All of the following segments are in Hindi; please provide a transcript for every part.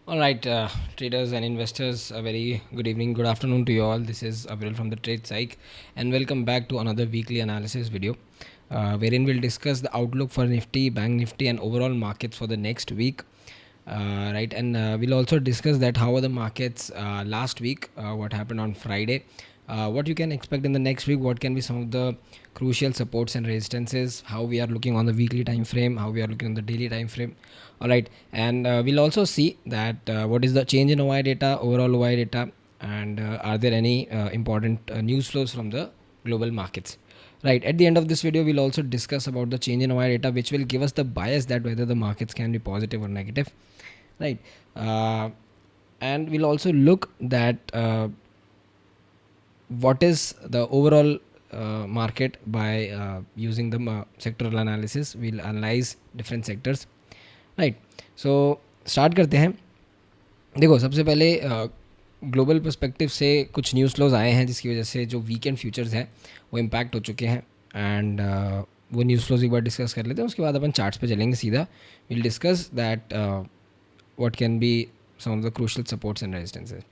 All right, traders and investors, a very good evening, good afternoon to you all. This is Avril from the Trade Psych, and welcome back to another weekly analysis video, wherein we'll discuss the outlook for Nifty, Bank Nifty, and overall markets for the next week. Right, and we'll also discuss that how are the markets last week, what happened on Friday, what you can expect in the next week, what can be some of the crucial supports and resistances, how we are looking on the weekly time frame, how we are looking on the daily time frame. All right, and we'll also see that what is the change in OI data, overall OI data, and are there any important news flows from the global markets. Right, at the end of this video we'll also discuss about the change in OI data, which will give us the bias that whether the markets can be positive or negative. Right, and we'll also look that what is the overall market by using the sectoral analysis. We'll analyze different sectors. Right, so start करते हैं. देखो, सबसे पहले ग्लोबल पर्सपेक्टिव से कुछ न्यूज़ फ्लोज आए हैं जिसकी वजह से जो वीकेंड फ्यूचर्स हैं वो इम्पैक्ट हो चुके हैं. एंड वो न्यूज़ फ्लोज एक बार डिस्कस कर लेते हैं, उसके बाद अपन चार्ट्स पे चलेंगे सीधा. Will discuss that what can be some of the crucial supports and resistances.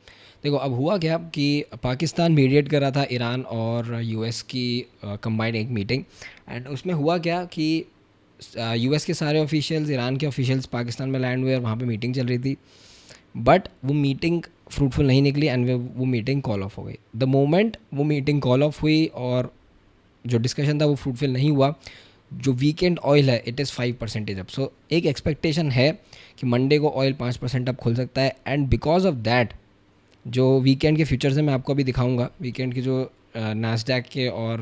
देखो, अब हुआ क्या कि पाकिस्तान मीडिएट कर रहा था ईरान और यूएस की कंबाइंड एक मीटिंग. एंड उसमें हुआ क्या कि यूएस के सारे ऑफिशियल्स, ईरान के ऑफिशियल्स पाकिस्तान में लैंड हुए और वहाँ पे मीटिंग चल रही थी. बट वो मीटिंग फ्रूटफुल नहीं निकली एंड वो मीटिंग कॉल ऑफ हो गई. द मोमेंट वो मीटिंग कॉल ऑफ हुई और जो डिस्कशन था वो फ्रूटफुल नहीं हुआ, जो वीकेंड ऑयल है इट इज़ 5% अप. सो एक एक्सपेक्टेशन है कि मंडे को ऑयल 5% अप खुल सकता है. एंड बिकॉज ऑफ दैट जो वीकेंड के फ्यूचर्स हैं मैं आपको अभी दिखाऊंगा. वीकेंड के जो नास्डैक के और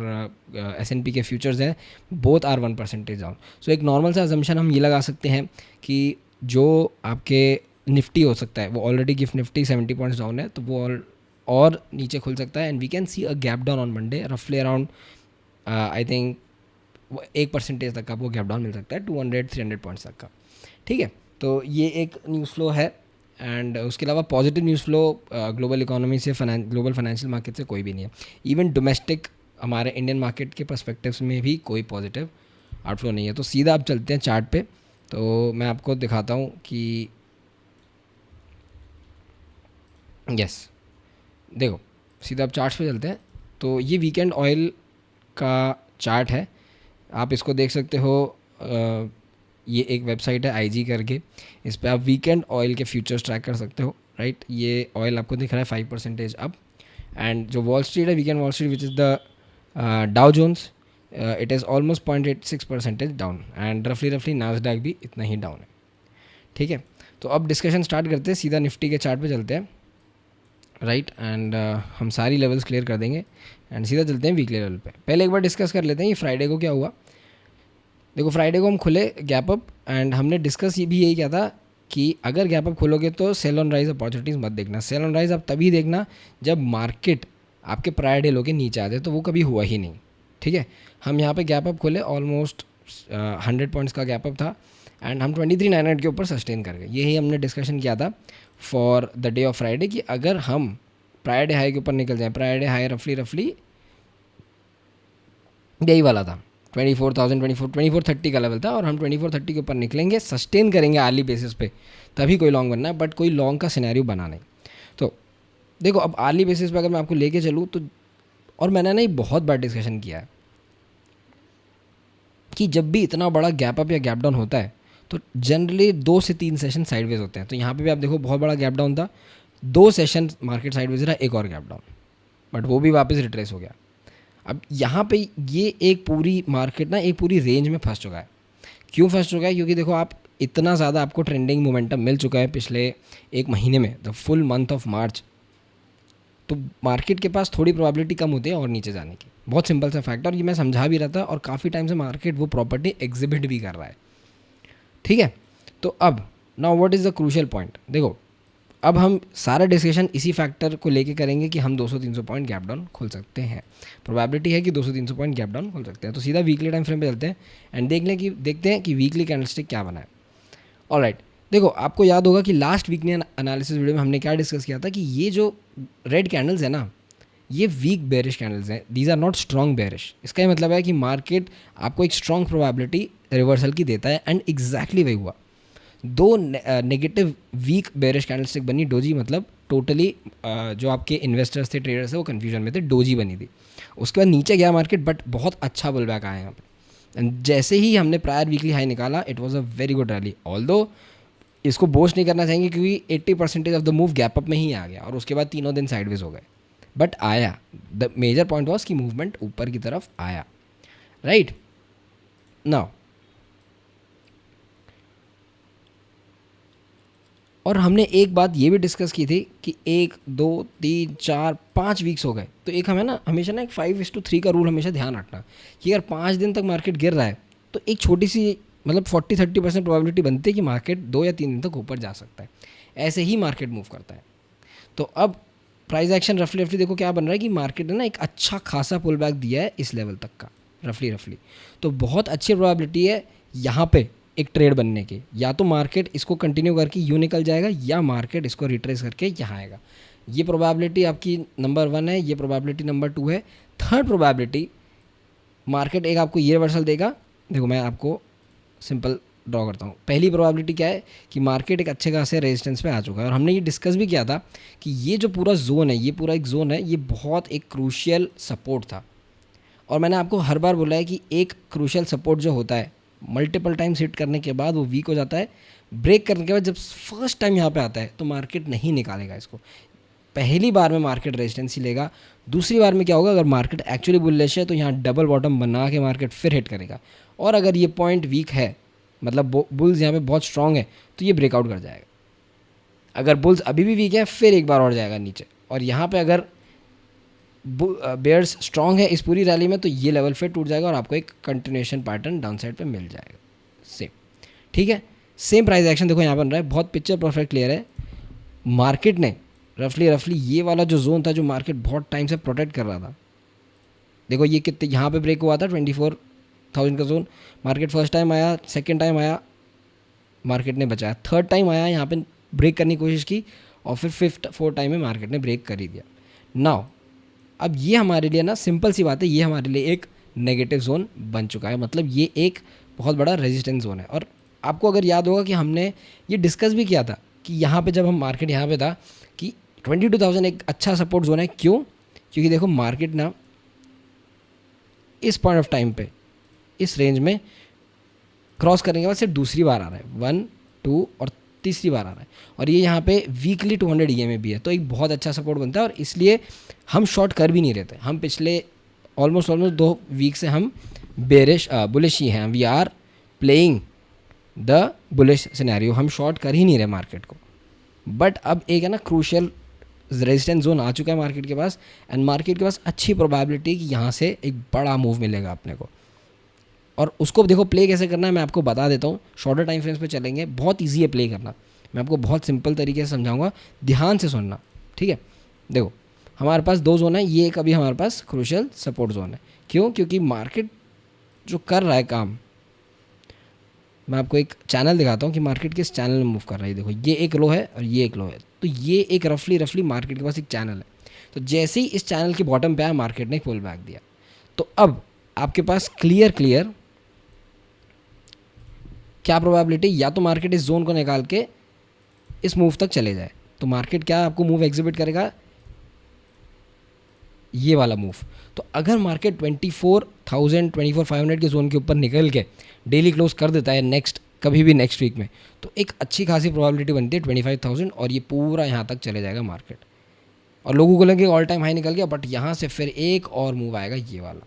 S&P के फ्यूचर्स हैं बोथ आर 1% डाउन. सो एक नॉर्मल सा अजम्पशन हम ये लगा सकते हैं कि जो आपके निफ्टी हो सकता है वो already GIFT Nifty 70 points down है, तो वो और नीचे खुल सकता है. And we can see a gap down on Monday रफली अराउंड आई थिंक 1% तक का वो गैप डाउन मिल सकता है, 200-300 पॉइंट्स तक का. ठीक है, तो ये एक न्यूज़ फ्लो है. एंड उसके अलावा positive news flow global economy से, ग्लोबल फाइनेंशियल मार्केट से कोई भी नहीं है. इवन डोमेस्टिक हमारे इंडियन मार्केट के पर्सपेक्टिव्स में भी कोई पॉजिटिव आउटफ्लो नहीं है. तो सीधा अब चलते हैं चार्ट पे. तो मैं आपको दिखाता हूँ कि यस, देखो सीधा अब चार्ट्स पे चलते हैं. तो ये वीकेंड ऑयल का चार्ट है, आप इसको देख सकते हो. ये एक वेबसाइट है IG करके, इस पर आप वीकेंड ऑयल के फ्यूचर्स ट्रैक कर सकते हो. राइट, ये ऑयल आपको दिख रहा है 5% अप. एंड जो वॉल स्ट्रीट है, weekend Wall Street which is the Dow Jones, it is almost 0.86% down. And रफली नास्डैक भी इतना ही डाउन है. ठीक है, तो अब डिस्कशन स्टार्ट करते हैं, सीधा निफ्टी के चार्ट पे चलते हैं. राइट, एंड हम सारी लेवल्स क्लियर कर देंगे एंड सीधा चलते हैं वीकली लेवल पे. पहले एक बार डिस्कस कर लेते हैं ये फ्राइडे को क्या हुआ. देखो, फ्राइडे को हम खुले गैप अप एंड हमने डिस्कस ये भी यही किया था कि अगर गैप अप खोलोगे तो सेल ऑन राइज अपॉर्चुनिटीज़ मत देखना. सेल ऑन राइज आप तभी देखना जब मार्केट आपके प्रायर डे लो के नीचे आ जाए, तो वो कभी हुआ ही नहीं. ठीक है, हम यहाँ पे गैप अप खोले, ऑलमोस्ट 100 पॉइंट्स का गैप अप था एंड हम 23,900 के ऊपर सस्टेन कर गए. यही हमने डिस्कशन किया था for the day of Friday कि अगर हम प्रायर डे हाई के ऊपर निकल जाएँ, प्रायर डे हाई रफली यही वाला था 24,030 का लेवल था, और हम 2430 के ऊपर निकलेंगे, सस्टेन करेंगे आर्ली बेसिस पे, तभी कोई लॉन्ग बनना है. बट कोई लॉन्ग का सिनेरियो बना नहीं. तो देखो, अब आर्ली बेसिस पे अगर मैं आपको लेके चलूँ तो, और मैंने ना बहुत बार डिस्कशन किया है कि जब भी इतना बड़ा गैप अप या गैप डाउन होता है तो जनरली 2 से 3 सेशन साइडवेज होते हैं. तो यहाँ पे भी आप देखो बहुत बड़ा गैप डाउन था, 2 सेशन मार्केट साइडवेज रहा, एक और गैप डाउन, बट वो भी वापस रिट्रेस हो गया. अब यहाँ पे ये एक पूरी मार्केट ना एक पूरी रेंज में फंस चुका है. क्यों फंस चुका है? क्योंकि देखो, आप इतना ज़्यादा आपको ट्रेंडिंग मोमेंटम मिल चुका है पिछले एक महीने में, the full month of March. तो मार्केट के पास थोड़ी प्रोबेबिलिटी कम होती है और नीचे जाने की. बहुत सिंपल सा फैक्ट, और ये मैं समझा भी रहा था, और काफ़ी टाइम से मार्केट वो प्रॉपर्टी एग्जिबिट भी कर रहा है. ठीक है, तो अब now what is the crucial point. देखो, अब हम सारा डिस्कशन इसी फैक्टर को लेके करेंगे कि हम 200-300 पॉइंट गैप डाउन खोल सकते हैं. प्रोबेबिलिटी है कि 200-300 पॉइंट गैप डाउन खोल सकते हैं. तो सीधा वीकली टाइम फ्रेम पे चलते हैं एंड देखते हैं कि वीकली कैंडलस्टिक क्या बना है. ऑलराइट, देखो आपको याद होगा कि लास्ट वीकली एनालिसिस वीडियो में हमने क्या डिस्कस किया था कि ये जो रेड कैंडल्स है ना, ये वीक बेरिश कैंडल्स हैं. These are not strong bearish. इसका ये मतलब है कि मार्केट आपको एक स्ट्रॉन्ग प्रोबेबिलिटी रिवर्सल की देता है, एंड एग्जैक्टली वही हुआ. दो नेगेटिव वीक बेरिश कैंडलस्टिक बनी डोजी, मतलब टोटली जो आपके इन्वेस्टर्स थे, ट्रेडर्स थे, वो कन्फ्यूजन में थे, डोजी बनी थी। उसके बाद नीचे गया मार्केट, बट बहुत अच्छा बुल बैक आया यहाँ पे। एंड जैसे ही हमने प्रायर वीकली हाई निकाला, it was a very good rally. Although इसको बोस्ट नहीं करना चाहेंगे क्योंकि 80% of the move gap up में ही आ गया और उसके बाद तीनों दिन साइडवेज हो गए, बट आया। द मेजर पॉइंट वॉज कि मूवमेंट ऊपर की तरफ आया, राइट। नाउ और हमने एक बात ये भी डिस्कस की थी कि 1 2 3 4 5 वीक्स हो गए, तो एक हमें ना हमेशा ना एक 5:3 का रूल हमेशा ध्यान रखना कि अगर 5 दिन तक मार्केट गिर रहा है तो एक छोटी सी मतलब 40-30% प्रोबेबिलिटी बनती है कि मार्केट 2 या 3 दिन तक ऊपर जा सकता है। ऐसे ही मार्केट मूव करता है। तो अब प्राइस एक्शन रफली देखो क्या बन रहा है कि मार्केट ने ना एक अच्छा खासा पुल बैक दिया है इस लेवल तक का, रफली। तो बहुत अच्छी प्रोबेबिलिटी है यहाँ पे एक ट्रेड बनने की। या तो मार्केट इसको कंटिन्यू करके यूँ निकल जाएगा या मार्केट इसको रिट्रेस करके यहाँ आएगा। ये प्रोबेबिलिटी आपकी नंबर 1 है, ये प्रोबेबिलिटी नंबर 2 है। थर्ड प्रोबेबिलिटी, मार्केट एक आपको ये रिवर्सल देगा। देखो मैं आपको सिंपल ड्रॉ करता हूँ। पहली प्रोबेबिलिटी क्या है कि मार्केट एक अच्छे खासे रेजिस्टेंस पे आ चुका है और हमने ये डिस्कस भी किया था कि ये जो पूरा जोन है, ये पूरा एक जोन है, ये बहुत एक क्रूशियल सपोर्ट था। और मैंने आपको हर बार बोला है कि एक क्रूशियल सपोर्ट जो होता है मल्टीपल टाइम्स हिट करने के बाद वो वीक हो जाता है। ब्रेक करने के बाद जब फर्स्ट टाइम यहाँ पे आता है तो मार्केट नहीं निकालेगा इसको। पहली बार में मार्केट रेजिस्टेंस ही लेगा। दूसरी बार में क्या होगा, अगर मार्केट एक्चुअली बुलिश है तो यहाँ डबल बॉटम बना के मार्केट फिर हिट करेगा। और अगर ये पॉइंट वीक है, मतलब बुल्स यहाँ पे बहुत स्ट्रांग है, तो ये ब्रेकआउट कर जाएगा। अगर बुल्स अभी भी वीक है फिर एक बार और जाएगा नीचे। और यहाँ पे अगर बेयर्स स्ट्रांग है इस पूरी रैली में तो ये लेवल फिर टूट जाएगा और आपको एक कंटिन्यूएशन पैटर्न डाउन साइड पे मिल जाएगा सेम। ठीक है, सेम प्राइस एक्शन देखो यहाँ बन रहा है, बहुत पिक्चर परफेक्ट क्लियर है। मार्केट ने रफली ये वाला जो जोन था जो मार्केट बहुत टाइम से प्रोटेक्ट कर रहा था, देखो ये कितने यहाँ पे ब्रेक हुआ था 24,000 का जोन। मार्केट फर्स्ट टाइम आया, सेकेंड टाइम आया, मार्केट ने बचाया, थर्ड टाइम आया यहाँ पे ब्रेक करने की कोशिश की और फिर फोर्थ टाइम में मार्केट ने ब्रेक कर ही दिया। नाउ अब ये हमारे लिए ना सिंपल सी बात है, ये हमारे लिए एक नेगेटिव जोन बन चुका है, मतलब ये एक बहुत बड़ा रेजिस्टेंस जोन है। और आपको अगर याद होगा कि हमने ये डिस्कस भी किया था कि यहाँ पे जब हम मार्केट यहाँ पे था कि 22,000 एक अच्छा सपोर्ट जोन है। क्यों? क्योंकि देखो मार्केट ना इस पॉइंट ऑफ टाइम पे इस रेंज में क्रॉस करने के बाद सिर्फ दूसरी बार आ रहा है, 1 2 और तीसरी बार आ रहा है। और ये यहाँ पे वीकली 200 EMA भी है, तो एक बहुत अच्छा सपोर्ट बनता है। और इसलिए हम शॉर्ट कर भी नहीं रहते। हम पिछले ऑलमोस्ट 2 वीक से हम बुलिश ही हैं। We are playing the bullish scenario, हम शॉर्ट कर ही नहीं रहे मार्केट को। बट अब एक है ना क्रूशियल रेजिस्टेंस जोन आ चुका है मार्केट के पास, एंड मार्केट के पास अच्छी प्रोबेबिलिटी कि यहाँ से एक बड़ा मूव मिलेगा अपने को। और उसको देखो प्ले कैसे करना है मैं आपको बता देता हूँ। शॉर्टर टाइम फ्रेम्स पे चलेंगे, बहुत ईजी है प्ले करना। मैं आपको बहुत सिंपल तरीके से समझाऊंगा, ध्यान से सुनना, ठीक है। देखो हमारे पास 2 जोन है, ये एक अभी हमारे पास क्रूशियल सपोर्ट जोन है। क्यों? क्योंकि मार्केट जो कर रहा है काम, मैं आपको एक चैनल दिखाता हूँ कि मार्केट किस चैनल में मूव कर रहा है। देखो ये एक लो है और ये एक लो है, तो ये एक रफली मार्केट के पास एक चैनल है। तो जैसे ही इस चैनल के बॉटम पे आया मार्केट ने एक पुल बैक दिया, तो अब आपके पास क्लियर क्या प्रोबेबिलिटी, या तो मार्केट इस जोन को निकाल के इस मूव तक चले जाए, तो मार्केट क्या आपको मूव एग्जिबिट करेगा, ये वाला मूव। तो अगर मार्केट 24,500 के जोन के ऊपर निकल के डेली क्लोज कर देता है कभी भी नेक्स्ट वीक में, तो एक अच्छी खासी प्रोबेबिलिटी बनती है 25,000 और ये पूरा यहाँ तक चले जाएगा मार्केट। और लोगों को लगे ऑल टाइम हाई निकल गया, बट यहाँ से फिर एक और मूव आएगा ये वाला।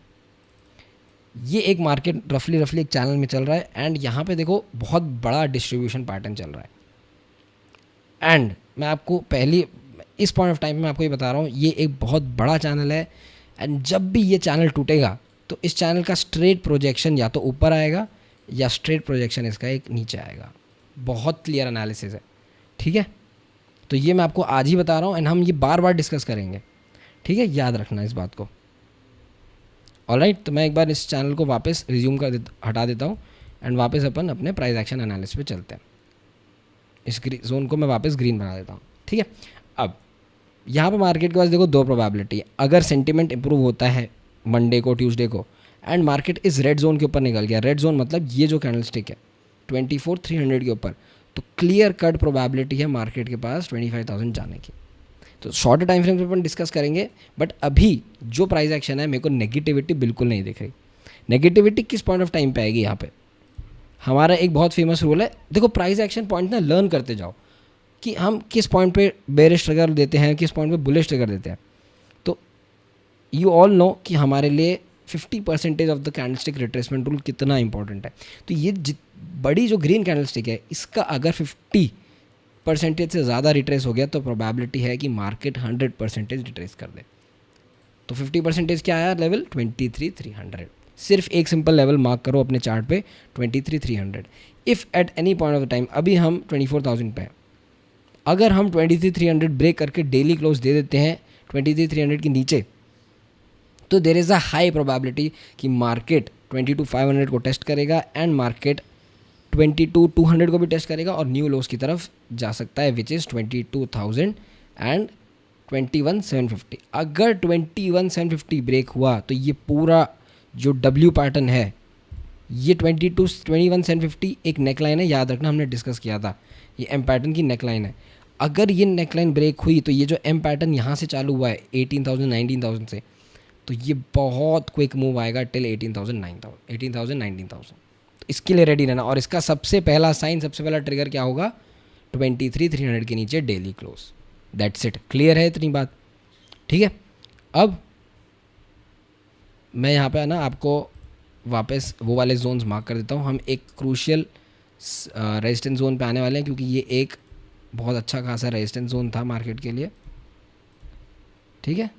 ये एक मार्केट रफली एक चैनल में चल रहा है, एंड यहाँ पे देखो बहुत बड़ा डिस्ट्रीब्यूशन पैटर्न चल रहा है। एंड मैं आपको पहली इस पॉइंट ऑफ टाइम में आपको ये बता रहा हूँ, ये एक बहुत बड़ा चैनल है। एंड जब भी ये चैनल टूटेगा तो इस चैनल का स्ट्रेट प्रोजेक्शन या तो ऊपर आएगा या स्ट्रेट प्रोजेक्शन इसका एक नीचे आएगा। बहुत क्लियर एनालिसिस है, ठीक है। तो ये मैं आपको आज ही बता रहा हूँ, एंड हम ये बार डिस्कस करेंगे, ठीक है, याद रखना इस बात को। ऑलराइट, तो मैं एक बार इस चैनल को वापस रिज्यूम हटा देता हूँ, एंड वापस अपन अपने प्राइस एक्शन एनालिसिस पे चलते हैं। इस जोन को मैं वापस ग्रीन बना देता हूँ, ठीक है। अब यहाँ पे मार्केट के पास देखो 2 प्रोबेबिलिटी है। अगर सेंटिमेंट इंप्रूव होता है मंडे को, ट्यूसडे को, एंड मार्केट इस रेड जोन के ऊपर निकल गया, रेड जोन मतलब ये जो कैंडल स्टिक है 24,300 के ऊपर, तो क्लियर कट प्रोबेबिलिटी है मार्केट के पास 25,000 जाने की। तो शॉर्ट टाइम फ्रेम पे अपन डिस्कस करेंगे, बट अभी जो प्राइस एक्शन है मेरे को नेगेटिविटी बिल्कुल नहीं दिख रही। नेगेटिविटी किस पॉइंट ऑफ टाइम पे आएगी? यहाँ पे हमारा एक बहुत फेमस रूल है, देखो प्राइस एक्शन पॉइंट ना लर्न करते जाओ कि हम किस पॉइंट पे बेरिश ट्रिगर देते हैं, किस पॉइंट पे बुलिश ट्रिगर देते हैं। तो यू ऑल नो कि हमारे लिए 50% of the candlestick retracement rule कितना इंपॉर्टेंट है। तो ये बड़ी जो ग्रीन कैंडलस्टिक है इसका अगर 50% से ज़्यादा रिट्रेस हो गया तो प्रोबेबिलिटी है कि मार्केट 100% रिट्रेस कर दे। तो 50% क्या आया लेवल? 23,300। सिर्फ एक सिंपल लेवल मार्क करो अपने चार्ट पे 23,300। If at any point of time, अभी हम 24,000 पे हैं, अगर हम 23,300 ब्रेक करके डेली क्लोज दे देते हैं 23,300 के नीचे, तो there is a high probability कि मार्केट 22,500 को टेस्ट करेगा एंड मार्केट 22,200 को भी टेस्ट करेगा और न्यू लोस की तरफ जा सकता है, विच इज़ 22,000 एंड 21,750। अगर 21,750 ब्रेक हुआ तो ये पूरा जो डब्ल्यू पैटर्न है, ये 21,750 एक नेकलाइन है, याद रखना हमने डिस्कस किया था, ये एम पैटर्न की नेकलाइन है। अगर ये नेकलाइन ब्रेक हुई तो ये जो एम पैटर्न यहाँ से चालू हुआ है 18,000 19,000 से, तो ये बहुत क्विक मूव आएगा टिल 18,000 19,000। तो इसके लिए रेडी रहना। और इसका सबसे पहला साइन, सबसे पहला ट्रिगर क्या होगा? 23,300 के नीचे daily close. That's it. Clear है इतनी बात? ठीक है। अब मैं यहाँ पे ना आपको वापस वो वाले जोन्स मार्क कर देता हूँ। हम एक क्रूशियल रेजिस्टेंस जोन पे आने वाले हैं, क्योंकि ये एक बहुत अच्छा खासा रेजिस्टेंस जोन था मार्केट के लिए। ठीक है,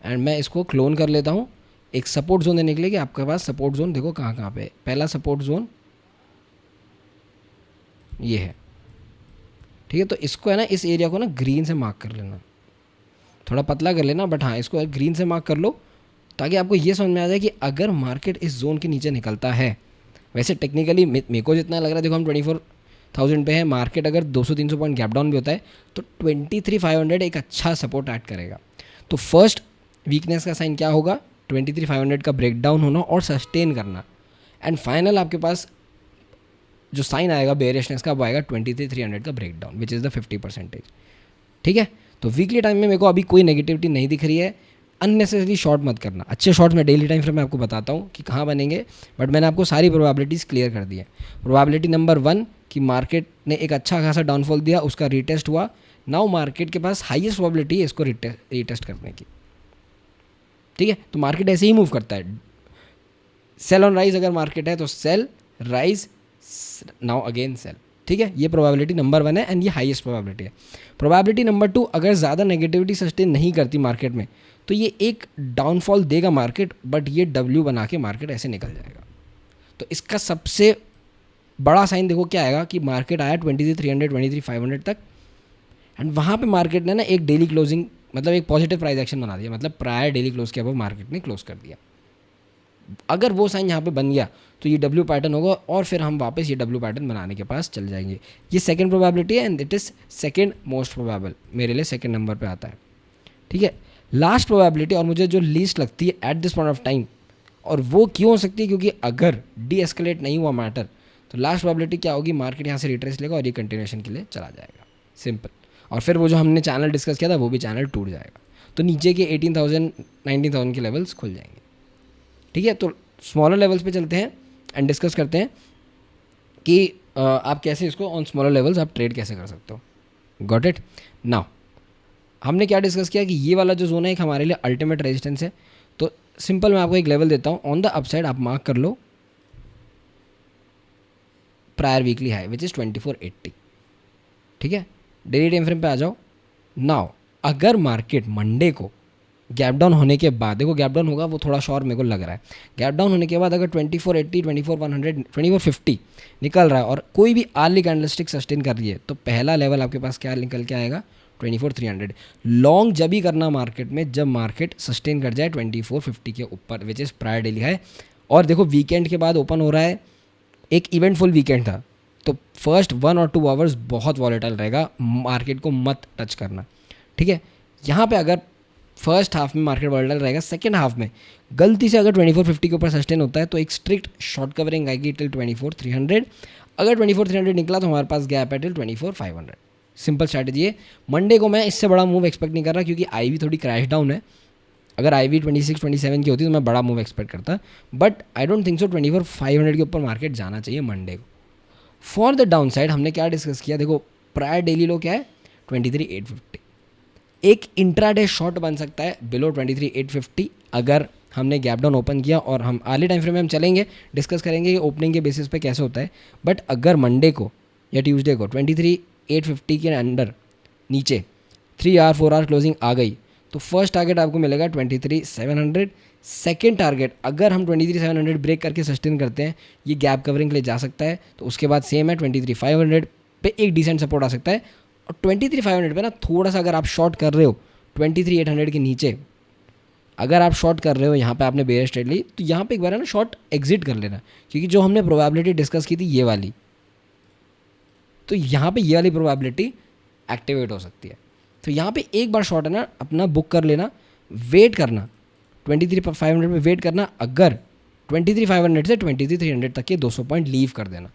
एंड मैं इसको क्लोन कर लेता हूँ एक सपोर्ट जोन देने के लिए कि आपके पास सपोर्ट जोन देखो कहाँ कहाँ पे है। पहला सपोर्ट जोन ये है। ठीक है, तो इसको है ना, इस एरिया को ना ग्रीन से मार्क कर लेना, थोड़ा पतला कर लेना, बट हाँ इसको ग्रीन से मार्क कर लो ताकि आपको ये समझ में आ जाए कि अगर मार्केट इस जोन के नीचे निकलता है, वैसे टेक्निकली मेरे को जितना लग रहा है, देखो हम 24,000 पे है, मार्केट अगर 200-300 पॉइंट गैप डाउन भी होता है तो 23,500 एक अच्छा सपोर्ट ऐड करेगा। तो फर्स्ट वीकनेस का साइन क्या होगा? 23,500 का ब्रेक डाउन होना और सस्टेन करना, एंड फाइनल आपके पास जो साइन आएगा बेयरिशनेस का वो आएगा 23,300 का break down, which is the 50%। ठीक है, तो वीकली टाइम में मेरे को अभी कोई नेगेटिविटी नहीं दिख रही है। अननेसेसरी शॉर्ट मत करना। अच्छे शॉर्ट्स में डेली टाइम फ्रेम में आपको बताता हूँ कि कहाँ बनेंगे, बट मैंने आपको सारी प्रोबेबिलिटीज़ क्लियर कर दी है। प्रोबेबिलिटी नंबर 1 कि मार्केट ने एक अच्छा खासा डाउनफॉल दिया, उसका रीटेस्ट हुआ। नाउ मार्केट के पास हाईएस्ट प्रोबेबिलिटी है इसको रीटेस्ट करने की। ठीक है, तो मार्केट ऐसे ही मूव करता है, सेल ऑन राइज अगर मार्केट है तो sell, rise, now again sell. ठीक है, ये प्रोबेबिलिटी नंबर 1 है एंड ये हाईएस्ट प्रोबेबिलिटी है। प्रोबेबिलिटी नंबर 2, अगर ज़्यादा नेगेटिविटी सस्टेन नहीं करती मार्केट में तो ये एक डाउनफॉल देगा मार्केट, बट ये डब्ल्यू बना के मार्केट ऐसे निकल जाएगा। तो इसका सबसे बड़ा साइन देखो क्या आएगा कि मार्केट आया 23,300 23,500 तक, एंड वहाँ पे मार्केट ने ना एक डेली क्लोजिंग, मतलब एक पॉजिटिव प्राइस एक्शन बना दिया, मतलब प्रायर डेली क्लोज के अब मार्केट ने क्लोज कर दिया। अगर वो साइन यहाँ पे बन गया तो ये डब्ल्यू पैटर्न होगा और फिर हम वापस ये डब्ल्यू पैटर्न बनाने के पास चल जाएंगे। ये सेकंड प्रोबेबिलिटी है and it is second most probable, मेरे लिए सेकंड नंबर पे आता है। ठीक है, लास्ट प्रोबेबिलिटी और मुझे जो लीस्ट लगती है at this point of time, और वो क्यों हो सकती है क्योंकि अगर डी एस्केलेट नहीं हुआ मैटर तो लास्ट प्रोबेबिलिटी क्या होगी? मार्केट यहाँ से रिट्रेस लेगा और ये कंटिन्यूएशन के लिए चला जाएगा, सिंपल। और फिर वो जो हमने चैनल डिस्कस किया था वो भी चैनल टूट जाएगा, तो नीचे के 18,000 19,000 के लेवल्स खुल जाएंगे। ठीक है, तो स्मॉलर लेवल्स पे चलते हैं एंड डिस्कस करते हैं कि आप कैसे इसको ऑन स्मॉलर लेवल्स आप ट्रेड कैसे कर सकते हो। Got it? नाउ हमने क्या डिस्कस किया कि ये वाला जो जोन है एक हमारे लिए अल्टीमेट रेजिस्टेंस है। तो सिंपल मैं आपको एक लेवल देता हूँ, ऑन द अपसाइड आप मार्क कर लो prior weekly high which is 2480। ठीक है, डेली टाइम फ्रेम पे आ जाओ। नाउ अगर मार्केट मंडे को गैप डाउन होने के बाद, देखो गैप डाउन होगा वो थोड़ा शॉर्ट मेरे को लग रहा है, गैप डाउन होने के बाद अगर 2480 24,100 2450 निकल रहा है और कोई भी आर्ली कैंडलस्टिक सस्टेन कर रही है तो पहला लेवल आपके पास क्या निकल के आएगा? 24,300। लॉन्ग जब ही करना मार्केट में जब मार्केट सस्टेन कर जाए 2450 के ऊपर, which is prior daily high. और देखो वीकेंड के बाद ओपन हो रहा है, एक इवेंटफुल वीकेंड था, तो फर्स्ट 1 और 2 आवर्स बहुत वॉलेटाइल रहेगा, मार्केट को मत टच करना। ठीक है, यहाँ पे अगर फर्स्ट हाफ में मार्केट वॉलेटाइल रहेगा, सेकेंड हाफ में गलती से अगर 2450 के ऊपर सस्टेन होता है तो एक स्ट्रिक्ट शॉर्ट कवरिंग आएगी टिल 24,300। अगर 24,300 निकला तो हमारे पास गैप है टिल 24,500। सिंपल स्ट्रैटेजी है। मंडे को मैं इससे बड़ा मूव एक्सपेक्ट नहीं कर रहा क्योंकि आई भी थोड़ी क्रैश डाउन है। अगर आई वी 26-27 की होती तो मैं बड़ा मूव एक्सपेक्ट करता, but I don't think so 24,500 के ऊपर मार्केट जाना चाहिए मंडे को। फॉर द डाउन साइड हमने क्या डिस्कस किया, देखो प्रायर डेली लो क्या है 23,850। एक इंट्राडे शॉर्ट बन सकता है बिलो 23,850 अगर हमने गैप डाउन ओपन किया, और हम अर्ली टाइम फ्रेम में हम चलेंगे, डिस्कस करेंगे कि ओपनिंग के बेसिस पे कैसे होता है। बट अगर मंडे को या ट्यूसडे को 23,850 के अंडर नीचे 3 आवर 4 आवर क्लोजिंग आ गई तो फर्स्ट टारगेट आपको मिलेगा 23,700। सेकेंड टारगेट अगर हम 23,700 ब्रेक करके सस्टेन करते हैं, ये गैप कवरिंग के लिए जा सकता है, तो उसके बाद सेम है 23,500 पे एक डिसेंट सपोर्ट आ सकता है। और 23,500 पे ना थोड़ा सा अगर आप शॉर्ट कर रहे हो 23,800 के नीचे, अगर आप शॉर्ट कर रहे हो यहाँ पे आपने बेयरिश ट्रेड ली, तो यहाँ पे एक बार है ना शॉर्ट एग्जिट कर लेना, क्योंकि जो हमने प्रोबेबिलिटी डिस्कस की थी ये वाली, तो यहाँ पे ये वाली प्रोबेबिलिटी एक्टिवेट हो सकती है। तो यहाँ पे एक बार शॉर्ट है ना अपना बुक कर लेना, वेट करना 23,500 पे वेट करना। अगर 23,500 से 23,300 तक के 200 पॉइंट लीव कर देना।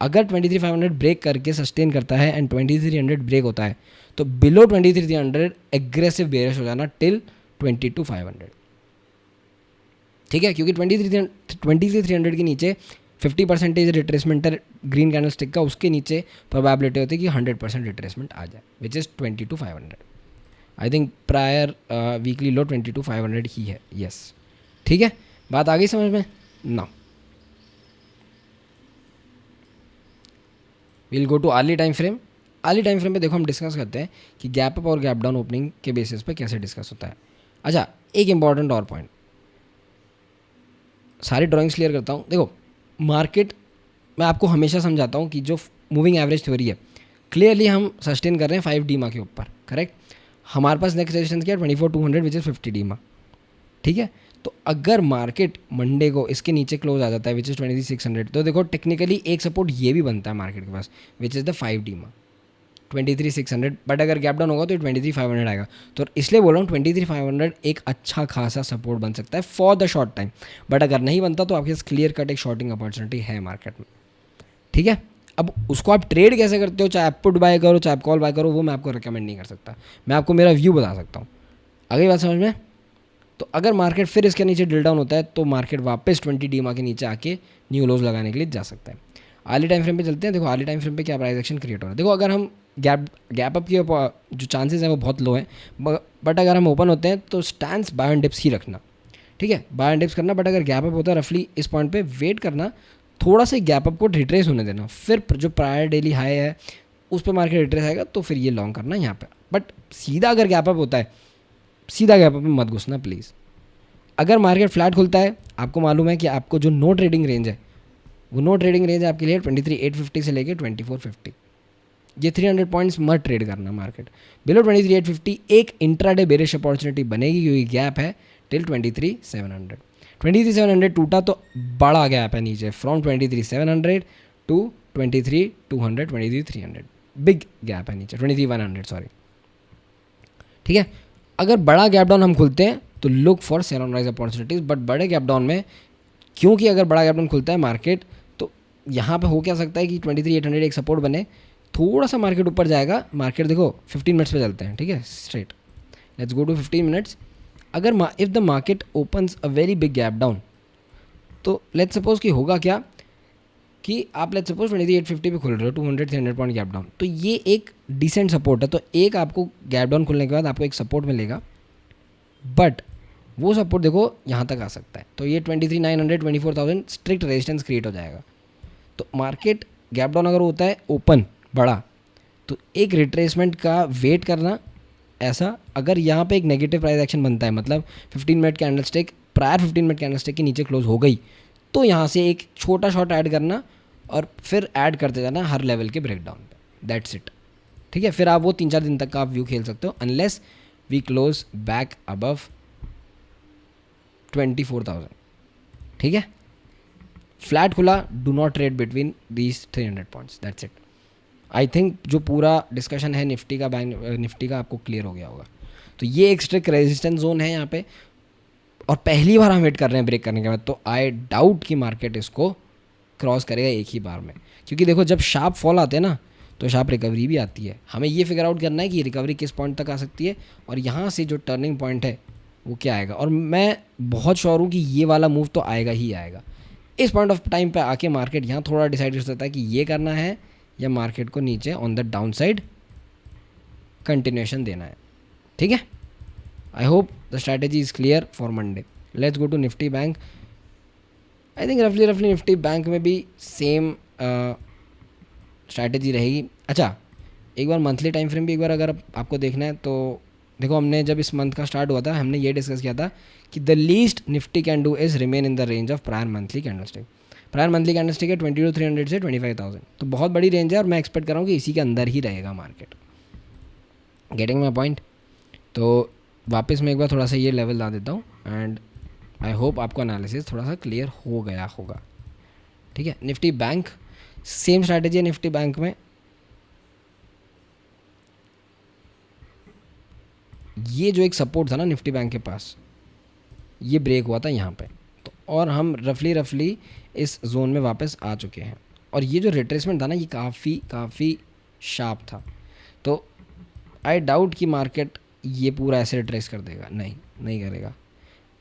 अगर 23,500 ब्रेक करके सस्टेन करता है एंड 23,300 ब्रेक होता है तो बिलो 23,300 एग्रेसिव बेयरिश हो जाना टिल 22,500। ठीक है, क्योंकि 23,300 के नीचे 50% रिट्रेसमेंट है ग्रीन कैंडल स्टिक का, उसके नीचे प्रोबेबिलिटी होती है कि 100% रिट्रेसमेंट आ जाए, which is 22,500। I think prior weekly low 22,500 ही है। यस ठीक है, बात आ गई समझ में ना। Will go too early time frame. Early time frame पे देखो हम डिस्कस करते हैं कि गैप अप और गैप डाउन ओपनिंग के बेसिस पे कैसे डिस्कस होता है। अच्छा, एक इंपॉर्टेंट और पॉइंट, सारी ड्राइंग्स क्लियर करता हूँ। देखो मार्केट मैं आपको हमेशा समझाता हूँ कि जो मूविंग एवरेज थ्योरी है, क्लियरली हम सस्टेन कर रहे हैं 5 डीमा के ऊपर, करेक्ट। हमारे पास नेक्स्ट रेजिस्टेंस क्या है 24,200 विच इज़ 50 डीमा। ठीक है, तो अगर मार्केट मंडे को इसके नीचे क्लोज आ जाता है विच इज़ 23,600, तो देखो टेक्निकली एक सपोर्ट ये भी बनता है मार्केट के पास विच इज़ द 5 डीमा 23,600। बट अगर गैप डाउन होगा तो 23,500 आएगा। तो इसलिए बोल रहा हूँ 23,500 एक अच्छा खासा सपोर्ट बन सकता है for the short time. But अगर नहीं बनता तो आपके पास क्लियर कट एक शॉर्टिंग अपॉर्चुनिटी है मार्केट में। ठीक है, अब उसको आप ट्रेड कैसे करते हो, चाहे आप पुट बाय करो चाहे आप कॉल बाय करो, वो मैं आपको रिकमेंड नहीं कर सकता, मैं आपको मेरा व्यू बता सकता हूँ। अगली बात समझ में। तो अगर मार्केट फिर इसके नीचे ड्रिल डाउन होता है तो मार्केट वापस 20 डीमा के नीचे आके न्यू लोज लगाने के लिए जा सकता है। अर्ली टाइम फ्रेम पे चलते हैं। देखो अर्ली टाइम फ्रेम पे क्या प्राइस एक्शन क्रिएट हो रहा है। देखो अगर हम गैप अप के जो चांसेस हैं वो बहुत लो हैं, बट अगर हम ओपन होते हैं तो स्टैंस बाय एंड डिप्स ही रखना। ठीक है, बाय एंड डिप्स करना, बट अगर गैप अप होता है रफली इस पॉइंट पे वेट करना, थोड़ा सा गैप अप को रिट्रेस होने देना, फिर जो प्रायर डेली हाई है उस पर मार्केट रिट्रेस आएगा तो फिर ये लॉन्ग करना यहाँ पे। बट सीधा अगर गैप अप होता है, सीधा गैप अप में मत घुसना प्लीज़। अगर मार्केट फ्लैट खुलता है, आपको मालूम है कि आपको जो नो ट्रेडिंग रेंज है वो नो ट्रेडिंग रेंज है आपके लिए 23,850 से लेके 24,50। ये 300 पॉइंट्स मत ट्रेड करना मार्केट। बिलो 23,850 एक इंट्राडे बेरिश अपॉर्चुनिटी बनेगी क्योंकि गैप है टिल 23,700। 23,700 टूटा तो बड़ा गैप है नीचे, फ्रॉम 23,700 टू 23,200 23,300 बिग गैप है नीचे, 23,100 सॉरी। ठीक है, अगर बड़ा गैप डाउन हम खुलते हैं तो look for sale on rise opportunities. But बड़े गैप डाउन में, क्योंकि अगर बड़ा गैप डाउन खुलता है मार्केट तो यहाँ पे हो क्या सकता है कि 23,800 एक सपोर्ट बने, थोड़ा सा मार्केट ऊपर जाएगा। मार्केट देखो 15 मिनट्स पे चलते हैं, ठीक है straight, let's go to 15 minutes. अगर if the market opens a very big gap down तो लेट्स सपोज कि होगा क्या कि आप लेट्स सपोज 23,850 पे खुल रहे हो, 200-300 पॉइंट गैप डाउन, तो ये एक डिसेंट सपोर्ट है। तो एक आपको गैप डाउन खुलने के बाद आपको एक सपोर्ट मिलेगा, बट वो सपोर्ट देखो यहाँ तक आ सकता है। तो ये 23,900 24,000 स्ट्रिक्ट रेजिस्टेंस क्रिएट हो जाएगा। तो मार्केट गैप डाउन अगर होता है ओपन बड़ा तो एक रिट्रेसमेंट का वेट करना ऐसा। अगर यहाँ पे एक नेगेटिव प्राइस एक्शन बनता है, मतलब 15 minute candle stick prior 15 minute candle stick के नीचे क्लोज हो गई, तो यहाँ से एक छोटा शॉट ऐड करना और फिर ऐड करते जाना हर लेवल के ब्रेकडाउन पे, दैट्स इट। ठीक है, फिर आप वो 3-4 दिन तक का आप व्यू खेल सकते हो, unless we close back above 24,000। ठीक है, फ्लैट खुला, do not trade between these 300 points, that's it. I think जो पूरा डिस्कशन है निफ्टी का, बैंक निफ्टी का, आपको क्लियर हो गया होगा। तो ये एक स्ट्रिक्ट रेजिस्टेंस जोन है यहाँ पे, और पहली बार हम वेट कर रहे हैं ब्रेक करने के बाद, तो आई डाउट कि मार्केट इसको क्रॉस करेगा एक ही बार में, क्योंकि देखो जब शार्प फॉल आते हैं ना तो शार्प रिकवरी भी आती है। हमें ये फिगर आउट करना है कि रिकवरी किस पॉइंट तक आ सकती है और यहाँ से जो टर्निंग पॉइंट है वो क्या आएगा। और मैं बहुत श्योर हूँ कि ये वाला मूव तो आएगा ही आएगा। इस पॉइंट ऑफ टाइम पे आके मार्केट यहाँ थोड़ा डिसाइड कर सकता है कि ये करना है या मार्केट को नीचे on the down side continuation देना है। ठीक है, I hope the strategy is clear for Monday. Let's go to Nifty Bank. I think रफली निफ्टी बैंक में भी सेम स्ट्रैटेजी रहेगी। अच्छा, एक बार मंथली टाइम फ्रेम भी एक बार अगर आपको देखना है तो देखो, हमने जब इस मंथ का स्टार्ट हुआ था हमने ये डिस्कस किया था कि the least Nifty can do is remain in the range of prior monthly candlestick. Prior monthly candlestick है 22,300 से 25,000, तो बहुत बड़ी रेंज है और मैं एक्सपेक्ट कर रहा हूँ कि इसी के अंदर ही रहेगा मार्केट। Getting my point. तो वापस मैं एक बार थोड़ा सा ये लेवल ला देता हूँ एंड आई होप आपको एनालिसिस थोड़ा सा क्लियर हो गया होगा। ठीक है, निफ्टी बैंक सेम स्ट्रैटेजी है। निफ्टी बैंक में ये जो एक सपोर्ट था ना निफ्टी बैंक के पास, ये ब्रेक हुआ था यहाँ पे, तो और हम रफली इस जोन में वापस आ चुके हैं। और ये जो रिट्रेसमेंट था ना ये काफ़ी शार्प था। तो आई डाउट कि मार्केट ये पूरा ऐसे रिट्रेस कर देगा, नहीं करेगा।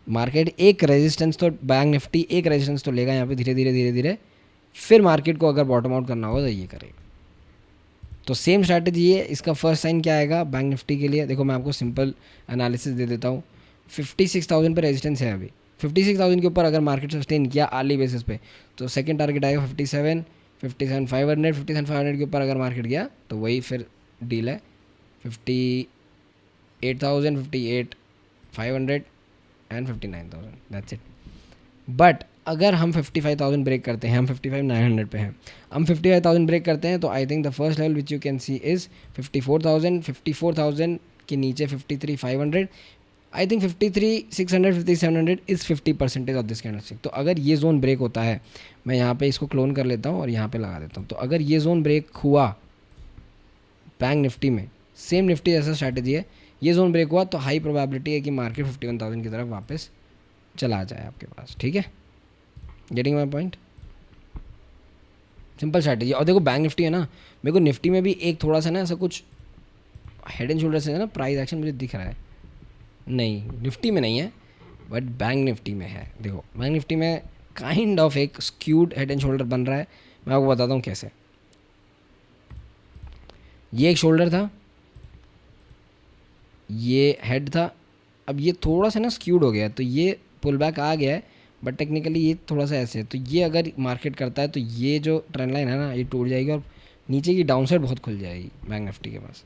मार्केट एक रेजिस्टेंस तो, बैंक निफ्टी एक रेजिस्टेंस तो लेगा यहाँ पे धीरे धीरे, फिर मार्केट को अगर बॉटम आउट करना होगा तो ये करेगा। तो सेम स्ट्रैटेजी है। इसका फर्स्ट साइन क्या आएगा बैंक निफ्टी के लिए? देखो मैं आपको सिंपल एनालिसिस दे देता हूँ। 56,000 पे रेजिस्टेंस है अभी। 56,000 के ऊपर अगर मार्केट सस्टेन किया आर्ली बेसिस पे तो सेकंड टारगेट आएगा 57, 57,500, 57,500 के ऊपर अगर मार्केट गया तो वही फिर डील है 58,000, 58,500 एंड 59,000, दैट्स इट। बट अगर हम 55,000 ब्रेक करते हैं, हम 55,900 पे हैं, हम 55,000 ब्रेक करते हैं तो I think the first level which you can see is 54,000। 54,000 के नीचे 53,500, I think 53,600, 5700 is 50% of this candlestick. तो अगर ये जोन ब्रेक होता है, मैं यहाँ पे इसको क्लोन कर लेता हूँ और यहाँ पे लगा देता हूँ। तो अगर ये जोन ब्रेक हुआ बैंक निफ्टी में, सेम निफ्टी जैसा स्ट्रैटेजी है, ये जोन ब्रेक हुआ तो हाई प्रोबेबिलिटी है कि मार्केट 51,000 की तरफ वापस चला जाए आपके पास। ठीक है, getting my point. Simple strategy. और देखो बैंक निफ्टी है ना, मेरे को निफ्टी में भी एक थोड़ा सा ना ऐसा कुछ हेड एंड शोल्डर से है ना प्राइस एक्शन मुझे दिख रहा है। नहीं, निफ्टी में नहीं है बट बैंक निफ्टी में है। देखो बैंक निफ्टी में काइंड ऑफ एक स्क्यूड हेड एंड शोल्डर बन रहा है। मैं आपको बताता हूँ कैसे। ये एक शोल्डर था, ये हेड था, अब ये थोड़ा सा ना स्क्यूड हो गया तो ये पुल बैक आ गया है, बट टेक्निकली ये थोड़ा सा ऐसे है। तो ये अगर मार्केट करता है तो ये जो ट्रेंड लाइन है ना ये टूट जाएगी और नीचे की डाउन साइड बहुत खुल जाएगी बैंक निफ्टी के पास।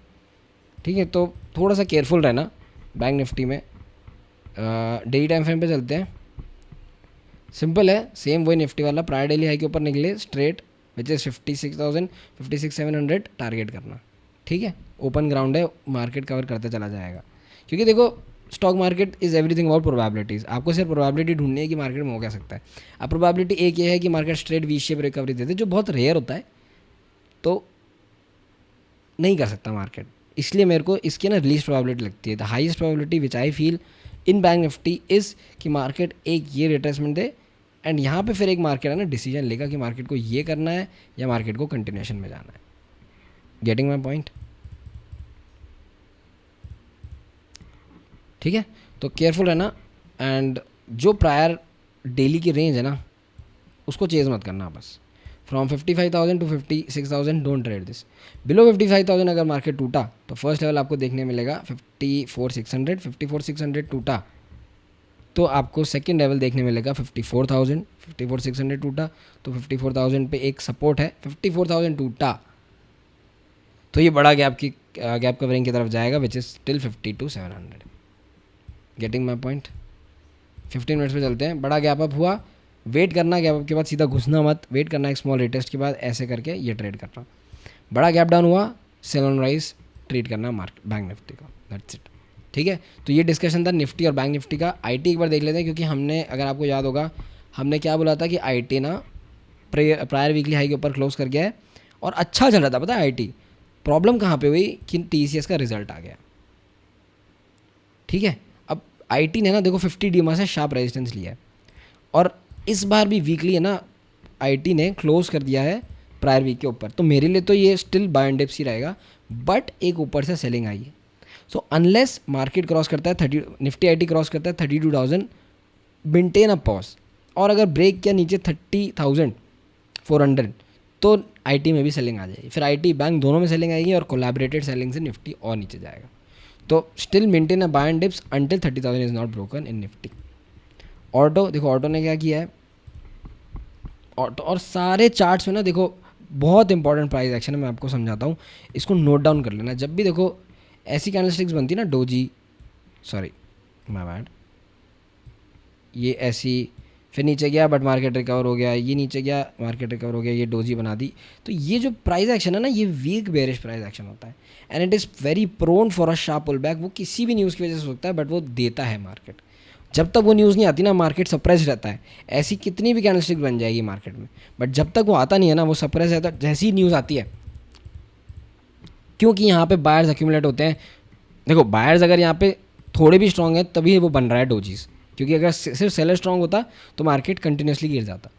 ठीक है, तो थोड़ा सा केयरफुल रहना बैंक निफ्टी में। डेली टाइम फ्रेम पे चलते हैं। सिंपल है, सेम वही निफ्टी वाला, प्रायर डेली हाई के ऊपर निकले स्ट्रेट विच इज़ 56,000, 56,700 टारगेट करना। ठीक है, ओपन ग्राउंड है, मार्केट कवर करते चला जाएगा। क्योंकि देखो stock market is everything about probabilities. आपको सिर्फ प्रोबेबिलिटी ढूंढनी है कि मार्केट में हो क्या सकता है। अब प्रोबेबिलिटी एक ये है कि market straight V shape recovery देते, जो बहुत रेयर होता है, तो नहीं कर सकता मार्केट। इसलिए मेरे को इसकी ना लीस्ट प्रोबेबिलिटी लगती है। The highest probability which I feel in bank Nifty is कि मार्केट एक ये रिट्रेसमेंट दे एंड यहाँ पे फिर एक मार्केट है ना डिसीजन लेगा कि मार्केट को ये करना है या मार्केट को कंटिन्यूएशन में जाना है। Getting my point? ठीक है, तो केयरफुल रहना एंड जो प्रायर डेली की रेंज है ना उसको चेज मत करना बस। From 55,000 to 56,000 don't trade this. Below 55,000 अगर मार्केट टूटा तो फर्स्ट लेवल आपको देखने मिलेगा 54,600। 54,600 टूटा तो आपको सेकंड लेवल देखने मिलेगा 54,000। 54,600 टूटा तो 54,000 पे एक सपोर्ट है। 54,000 टूटा तो ये बड़ा गैप कवरिंग की तरफ जाएगा which is till 52,700। Getting my point? 15 minutes पे चलते हैं। बड़ा गैप अप हुआ, वेट करना, गैप अप के बाद सीधा घुसना मत, वेट करना एक स्मॉल रिटेस्ट के बाद ऐसे करके ये ट्रेड करना। बड़ा गैप डाउन हुआ, सेल ऑन राइज ट्रेड करना मार्केट बैंक निफ्टी का, दैट्स इट। ठीक है, तो ये डिस्कशन था निफ्टी और बैंक निफ्टी का। आईटी एक बार देख लेते हैं, क्योंकि हमने, अगर आपको याद होगा, हमने क्या बोला था कि आईटी ना प्रायर वीकली हाई के ऊपर क्लोज कर गया है और अच्छा चल रहा था। पता है आईटी प्रॉब्लम कहाँ पे हुई कि टीसीएस का रिजल्ट आ गया। ठीक है, अब आईटी ने ना देखो 50 डीमा से शार्प रेजिस्टेंस लिया है और इस बार भी वीकली है ना आईटी ने क्लोज कर दिया है प्रायर वीक के ऊपर, तो मेरे लिए तो ये स्टिल बाय एंड डिप्स ही रहेगा, बट एक ऊपर से सेलिंग आई है। सो अनलेस मार्केट क्रॉस करता है 30, निफ्टी आईटी क्रॉस करता है 32,000, मेंटेन अ पॉज, और अगर ब्रेक किया नीचे 30,400 तो आईटी में भी सेलिंग आ जाएगी, फिर आईटी बैंक दोनों में सेलिंग आएगी और कोलैबोरेटेड सेलिंग से निफ्टी और नीचे जाएगा। तो still maintain a buy and dips until 30,000 is not broken in Nifty. Auto देखो, ऑटो ने क्या किया है, ऑटो और सारे चार्ट्स में ना देखो बहुत इंपॉर्टेंट प्राइस एक्शन है, मैं आपको समझाता हूँ, इसको नोट डाउन कर लेना। जब भी देखो ऐसी कैंडलस्टिक्स बनती है ना, डोजी, सॉरी माय बैड, ये ऐसी, फिर नीचे गया बट मार्केट रिकवर हो गया, ये नीचे गया मार्केट रिकवर हो गया, ये डोजी बना दी, तो ये जो प्राइस एक्शन है ना, ये वीक बेरिश प्राइस एक्शन होता है and it is very prone for a sharp pull back. वो किसी भी न्यूज़ की वजह से हो सकता है, बट वो देता है मार्केट। जब तक वो न्यूज़ नहीं आती ना, मार्केट सप्रेस रहता है। ऐसी कितनी भी कैंडलस्टिक बन जाएगी मार्केट में, बट जब तक वो आता नहीं है ना, वो सप्रेस रहता है। जैसी न्यूज़ आती है, क्योंकि यहाँ पे बायर्स एक्यूमुलेट होते हैं। देखो बायर्स अगर यहाँ पे थोड़े भी स्ट्रांग है तभी वो बन रहा है डोजीज, क्योंकि अगर सिर्फ सेलर स्ट्रांग होता तो मार्केट कंटिन्यूसली गिर जाता।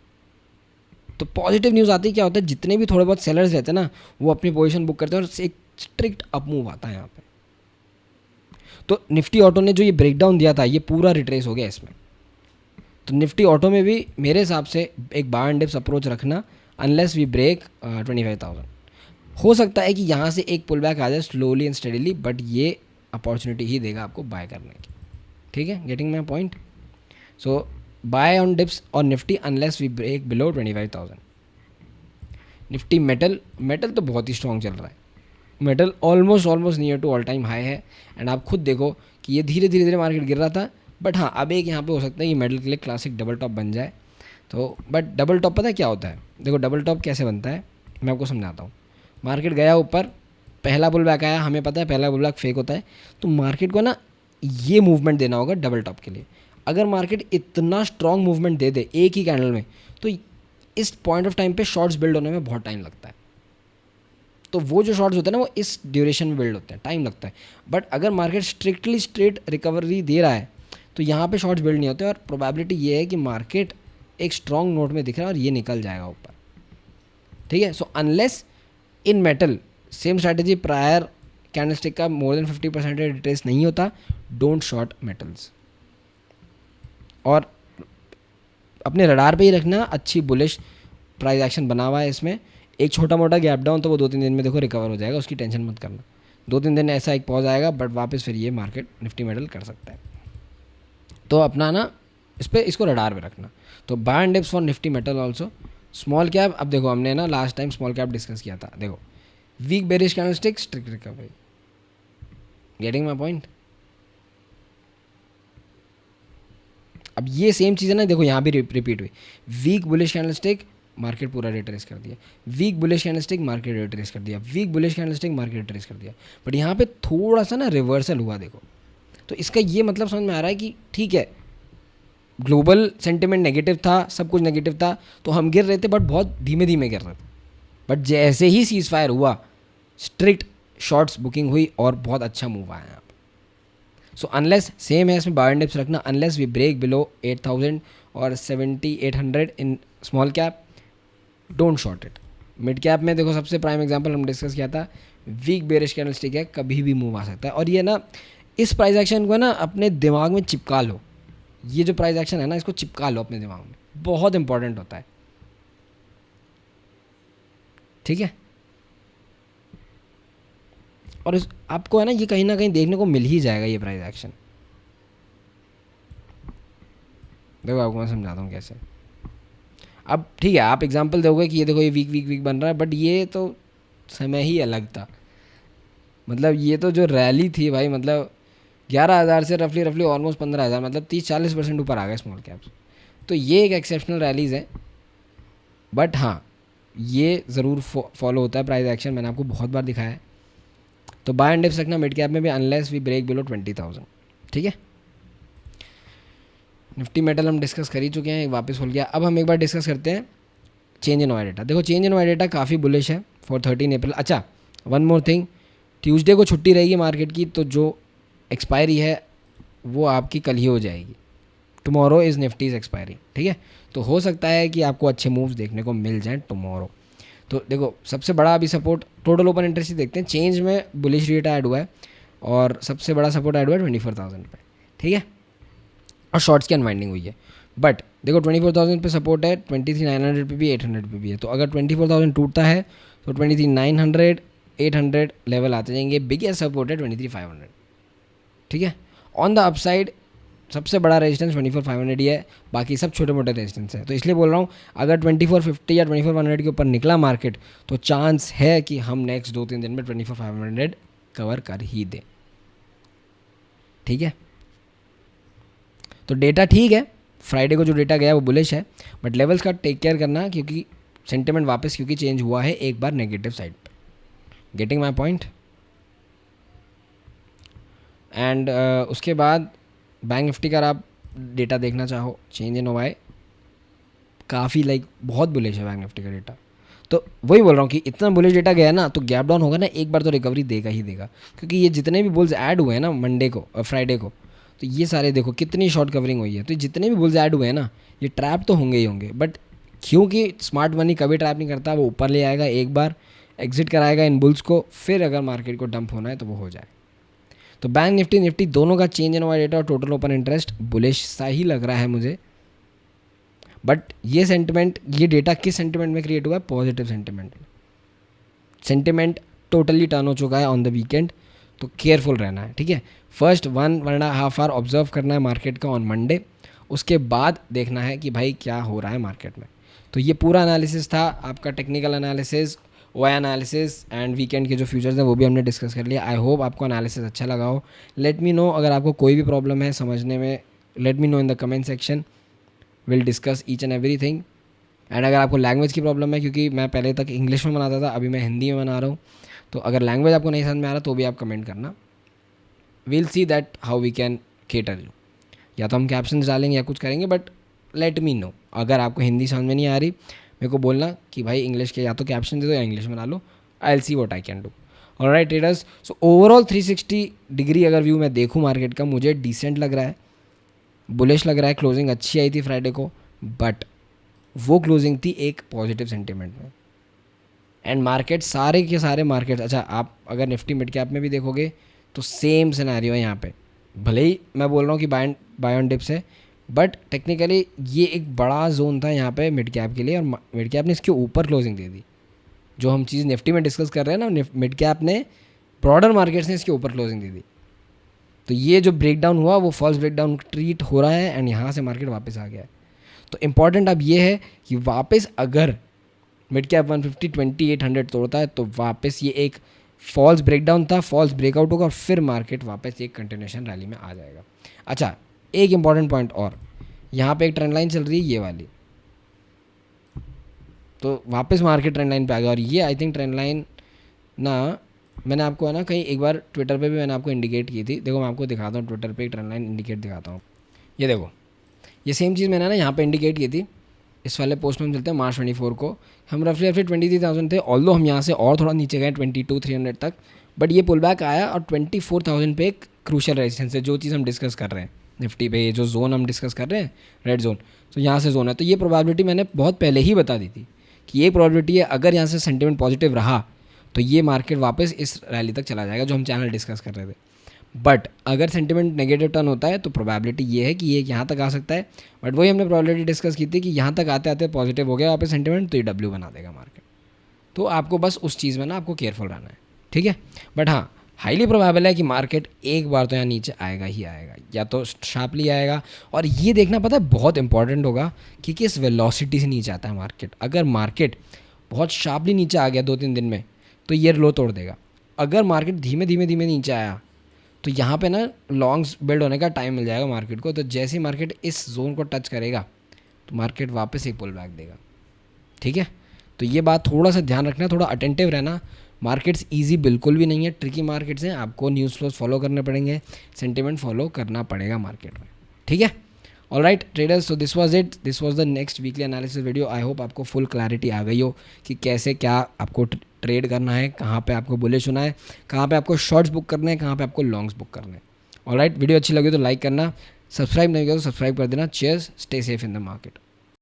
तो पॉजिटिव न्यूज़ आती है, क्या होता है, जितने भी थोड़े बहुत सेलर्स रहते हैं ना, वो अपनी पोजीशन बुक करते हैं और एक स्ट्रिक्ट अप मूव आता है यहाँ पे। तो निफ्टी ऑटो ने जो ये ब्रेकडाउन दिया था, ये पूरा रिट्रेस हो गया इसमें। तो निफ्टी ऑटो में भी मेरे हिसाब से एक बाय एंड डिप्स अप्रोच रखना, अनलेस वी ब्रेक 25,000। हो सकता है कि यहाँ से एक पुल बैक आ जाए स्लोली एंड स्टडीली, बट ये अपॉर्चुनिटी ही देगा आपको बाय करने की। ठीक है, getting my point. So buy on dips और Nifty unless we break below 25,000। Nifty metal तो बहुत ही स्ट्रॉन्ग चल रहा है। Metal almost near to all time high है, एंड आप खुद देखो कि ये धीरे धीरे मार्केट गिर रहा था, बट हाँ अब एक यहाँ पे हो सकता है कि मेटल के लिए क्लासिक डबल टॉप बन जाए। तो बट डबल टॉप पता है क्या होता है, देखो डबल टॉप कैसे बनता है मैं आपको समझाता हूँ। मार्केट गया ऊपर, पहला पुल बैक आया, हमें पता है पहला पुल बैक फेक होता है, तो मार्केट को ना ये मूवमेंट देना होगा डबल टॉप के लिए। अगर मार्केट इतना स्ट्रॉन्ग मूवमेंट दे दे एक ही कैंडल में, तो इस पॉइंट ऑफ टाइम पे शॉर्ट्स बिल्ड होने में बहुत टाइम लगता है। तो वो जो शॉर्ट्स होते हैं ना, वो इस ड्यूरेशन में बिल्ड होते हैं, टाइम लगता है। बट अगर मार्केट स्ट्रिक्टली स्ट्रेट रिकवरी दे रहा है, तो यहाँ पे शॉर्ट्स बिल्ड नहीं होते, और प्रोबेबिलिटी ये है कि मार्केट एक स्ट्रॉन्ग नोट में दिख रहा है और ये निकल जाएगा ऊपर। ठीक है, सो अनलेस इन metal same strategy prior candlestick का मोर देन 50% रिट्रेस नहीं होता, डोंट शॉर्ट मेटल्स। और अपने रडार पे ही रखना, अच्छी बुलिश प्राइस एक्शन बना हुआ है इसमें। एक छोटा मोटा गैप डाउन तो वो 2-3 दिन में देखो रिकवर हो जाएगा, उसकी टेंशन मत करना। 2-3 दिन ऐसा एक पॉज आएगा, बट वापस फिर ये मार्केट निफ्टी मेटल कर सकता है। तो अपना ना इस पर इसको रडार पे रखना। तो buy and dips for Nifty metal also. Small cap, अब देखो हमने ना last time small cap discuss किया था, देखो weak bearish candlestick, strict recovery. Getting my point. अब ये सेम चीज़ है ना, देखो यहाँ भी रिपीट हुई। वीक बुलिश कैंडलस्टिक, मार्केट पूरा रिट्रेस कर दिया। Weak bullish candlestick, market retrace कर दिया। Weak bullish candlestick, market retrace कर दिया। बट यहाँ पे थोड़ा सा ना रिवर्सल हुआ देखो। तो इसका ये मतलब समझ में आ रहा है कि ठीक है, ग्लोबल सेंटिमेंट नेगेटिव था, सब कुछ नेगेटिव था, तो हम गिर रहे थे, बट बहुत धीमे धीमे गिर रहे थे। बट जैसे ही सीज फायर हुआ, स्ट्रिक्ट शॉर्ट्स बुकिंग हुई और बहुत अच्छा मूव आया यहाँ पे। सो अनलेस सेम है इसमें बाय एंड डिप्स रखना, अनलेस वी ब्रेक बिलो 8,000 और 7,800 in small cap, don't short it. Mid cap में देखो सबसे प्राइम एग्जांपल हम डिस्कस किया था, वीक बेरिश कैंडलस्टिक है, कभी भी मूव आ सकता है। और ये ना इस प्राइस एक्शन को ना अपने दिमाग में चिपका लो, ये जो प्राइस एक्शन है ना, इसको चिपका लो अपने दिमाग में, बहुत इंपॉर्टेंट होता है। ठीक है, और आपको है ना ये कहीं ना कहीं देखने को मिल ही जाएगा ये प्राइस एक्शन। देखो आपको मैं समझाता हूँ कैसे। अब ठीक है, आप एग्जांपल दोगे कि ये देखो ये वीक बन रहा है, बट ये तो समय ही अलग था। मतलब ये तो जो रैली थी भाई, मतलब 11,000 से रफली ऑलमोस्ट 15,000, मतलब 30-40% ऊपर आ गए स्मॉल कैप्स। तो ये एक एक्सेप्शनल रैलीज़ है, बट हाँ ये ज़रूर फॉलो होता है प्राइस एक्शन, मैंने आपको बहुत बार दिखाया है। तो बाय एंड डिप्स रखना मिड कैप में भी, अनलेस वी ब्रेक बिलो 20,000। ठीक है, निफ्टी मेटल हम डिस्कस कर ही चुके हैं, वापस हो गया। अब हम एक बार डिस्कस करते हैं चेंज इन वाई डेटा। देखो चेंज इन वाई डेटा काफ़ी बुलिश है फॉर 13 अप्रैल। अच्छा वन मोर थिंग, ट्यूसडे को छुट्टी रहेगी मार्केट की, तो जो एक्सपायरी है वो आपकी कल ही हो जाएगी। Tomorrow is Nifty's expiry. ठीक है, तो हो सकता है कि आपको अच्छे मूव्स देखने को मिल जाएं टुमारो। तो देखो सबसे बड़ा अभी सपोर्ट टोटल ओपन इंटरेस्ट ही देखते हैं, चेंज में बुलिश रेट ऐड हुआ है और सबसे बड़ा सपोर्ट ऐड हुआ है 24,000 पे, ठीक है, और शॉर्ट्स की अनवाइंडिंग हुई है। बट देखो 24,000 पे सपोर्ट है, 23,900 पे भी, 800 पे भी है। तो अगर 24,000 टूटता है तो 23,900 800 लेवल आते जाएंगे। बिगेस्ट सपोर्ट है 23,500, ठीक है। ऑन द अपसाइड सबसे बड़ा रेजिस्टेंस 24,500 ही है, बाकी सब छोटे मोटे रेजिस्टेंस है। तो इसलिए बोल रहा हूँ अगर 2450 या 24,100 के ऊपर निकला मार्केट तो चांस है कि हम नेक्स्ट 2-3 दिन में 24,500 कवर कर ही दें, ठीक है। तो डेटा ठीक है, फ्राइडे को जो डेटा गया वो बुलिश है, बट लेवल्स का टेक केयर करना क्योंकि सेंटिमेंट वापस क्योंकि चेंज हुआ है एक बार नेगेटिव साइड पे। Getting my point. एंड उसके बाद बैंक निफ्टी का आप डेटा देखना चाहो, चेंज इन ओवाई काफ़ी बहुत बुलिश है बैंक निफ्टी का डेटा। तो वही बोल रहा हूँ कि इतना बुलिश डेटा गया ना तो गैप डाउन होगा ना एक बार तो रिकवरी देगा ही देगा, क्योंकि ये जितने भी बुल्स ऐड हुए हैं ना मंडे को और फ्राइडे को, तो ये सारे देखो कितनी शॉर्ट कवरिंग हुई है। तो जितने भी बुल्स ऐड हुए हैं ना ये ट्रैप तो होंगे ही होंगे, बट क्योंकि स्मार्ट मनी कभी ट्रैप नहीं करता, वो ऊपर ले आएगा, एक बार एग्जिट कराएगा इन बुल्स को, फिर अगर मार्केट को डंप होना है तो वो हो जाए। तो बैंक निफ्टी दोनों का चेंज इन ओवर डेटा और टोटल ओपन इंटरेस्ट बुलिश सा ही लग रहा है मुझे। बट ये सेंटिमेंट, ये डेटा किस सेंटिमेंट में क्रिएट हुआ है? पॉजिटिव सेंटिमेंट में। सेंटिमेंट टोटली टर्न हो चुका है ऑन द वीकेंड, तो केयरफुल रहना है, ठीक है। फर्स्ट 1.5 आवर ऑब्जर्व करना है मार्केट का ऑन मंडे, उसके बाद देखना है कि भाई क्या हो रहा है मार्केट में। तो ये पूरा एनालिसिस था आपका, technical analysis, OI analysis and weekend के जो फ्यूचर्स हैं वो भी हमने डिस्कस कर लिया। आई होप आपको एनालिसिस अच्छा लगा हो। लेट मी नो अगर आपको कोई भी प्रॉब्लम है समझने में, let me know in the comment section, will discuss each and everything. And अगर आपको लैंग्वेज की प्रॉब्लम है, क्योंकि मैं पहले तक इंग्लिश में बनाता था, अभी मैं हिंदी में बना रहा हूँ, तो अगर लैंग्वेज आपको नहीं समझ में आ रहा तो भी आप कमेंट करना, we'll see that how we can cater you. या तो हम कैप्शंस डालेंगे या कुछ करेंगे, बट लेट मी नो। अगर आपको हिंदी समझ में नहीं आ रही मेरे को बोलना कि भाई इंग्लिश के या तो कैप्शन दे दो या इंग्लिश में डालो, I will see what I can do. Alright traders, so overall 360 degree अगर व्यू मैं देखूँ मार्केट का, मुझे डिसेंट लग रहा है, बुलिश लग रहा है। क्लोजिंग अच्छी आई थी फ्राइडे को, बट वो क्लोजिंग थी एक पॉजिटिव सेंटिमेंट में। एंड मार्केट सारे के सारे मार्केट, अच्छा आप अगर निफ्टी मिड कैप में भी देखोगे तो सेम सिनेरियो है यहाँ पे। भले ही मैं बोल रहा हूँ कि बाय ऑन डिप्स है, बट टेक्निकली ये एक बड़ा जोन था यहाँ पे मिड कैप के लिए, और मिड कैप ने इसके ऊपर क्लोजिंग दे दी। जो हम चीज़ निफ्टी में डिस्कस कर रहे हैं ना, मिड कैप ने, ब्रॉडर मार्केट्स ने इसके ऊपर क्लोजिंग दे दी। तो ये जो ब्रेकडाउन हुआ वो फॉल्स ब्रेकडाउन ट्रीट हो रहा है, एंड यहाँ से मार्केट वापस आ गया है। तो इम्पॉर्टेंट अब ये है कि वापस अगर मिड कैप 150 2800 तोड़ता है तो वापस ये एक फॉल्स ब्रेकडाउन था, फॉल्स ब्रेकआउट होगा और फिर मार्केट वापस एक कंटिन्यूएशन रैली में आ जाएगा। अच्छा, एक इंपॉर्टेंट पॉइंट और, यहाँ पे एक ट्रेंड लाइन चल रही है ये वाली, तो वापस मार्केट ट्रेंड लाइन पे आ गया। और ये आई थिंक ट्रेंड लाइन ना, मैंने आपको है ना कहीं एक बार ट्विटर पे भी मैंने आपको इंडिकेट की थी। देखो मैं आपको दिखाता हूँ, ट्विटर पे एक ट्रेंड लाइन इंडिकेट दिखाता हूँ। ये देखो, ये सेम चीज़ मैंने ना यहाँ पे इंडिकेट की थी। इस वाले पोस्ट में हम चलते हैं मार्च 24 को, हम रफली 23,000 थे, ऑल्दो हम यहाँ से और थोड़ा नीचे गए 22,300 तक, बट ये पुल बैक आया और 24,000 पे एक क्रूशियल रेजिस्टेंस है। जो चीज़ हम डिस्कस कर रहे हैं निफ्टी पे, ये जो जोन हम डिस्कस कर रहे हैं रेड जोन, तो यहाँ से जोन है। तो ये प्रोबेबिलिटी मैंने बहुत पहले ही बता दी थी कि ये प्रोबेबिलिटी है, अगर यहाँ से सेंटिमेंट पॉजिटिव रहा तो ये मार्केट वापस इस रैली तक चला जाएगा जो हम चैनल डिस्कस कर रहे थे। बट अगर सेंटिमेंट नेगेटिव टर्न होता है तो प्रोबेबिलिटी ये है कि ये यहाँ तक आ सकता है, बट वही हमने प्रोबेबिलिटी डिस्कस की थी कि यहाँ तक आते आते पॉजिटिव हो गया वापस सेंटिमेंट, तो ये डब्ल्यू बना देगा मार्केट। तो आपको बस उस चीज़ में ना आपको केयरफुल रहना है, ठीक है। बट हाँ, हाईली प्रोबेबल है कि मार्केट एक बार तो यहाँ नीचे आएगा ही आएगा, या तो शार्पली आएगा। और ये देखना पता है बहुत इंपॉर्टेंट होगा कि किस वेलोसिटी से नीचे आता है मार्केट। अगर मार्केट बहुत शार्पली नीचे आ गया 2-3 दिन में तो ये लो तोड़ देगा। अगर मार्केट धीमे धीमे नीचे आया तो यहाँ पे ना लॉन्ग्स बिल्ड होने का टाइम मिल जाएगा मार्केट को। तो जैसे ही मार्केट इस जोन को टच करेगा तो मार्केट वापस एक पुल बैक देगा, ठीक है। तो ये बात थोड़ा सा ध्यान रखना, थोड़ा अटेंटिव रहना। मार्केट्स इजी बिल्कुल भी नहीं है, ट्रिकी मार्केट्स हैं, आपको न्यूज़ फ्लोज फॉलो करने पड़ेंगे, सेंटिमेंट फॉलो करना पड़ेगा मार्केट में, ठीक है। Alright traders, so this was it, this was the next weekly analysis video. I hope आपको फुल क्लैरिटी आ गई हो कि कैसे क्या आपको ट्रेड करना है, कहाँ पे आपको बुलिश होना है, कहाँ पे आपको शॉर्ट्स बुक करने हैं, कहाँ पे आपको लॉन्ग्स बुक करने हैं। ऑलराइट, वीडियो अच्छी लगी तो लाइक करना, सब्सक्राइब नहीं किया तो सब्सक्राइब कर देना। Cheers, stay safe in the market.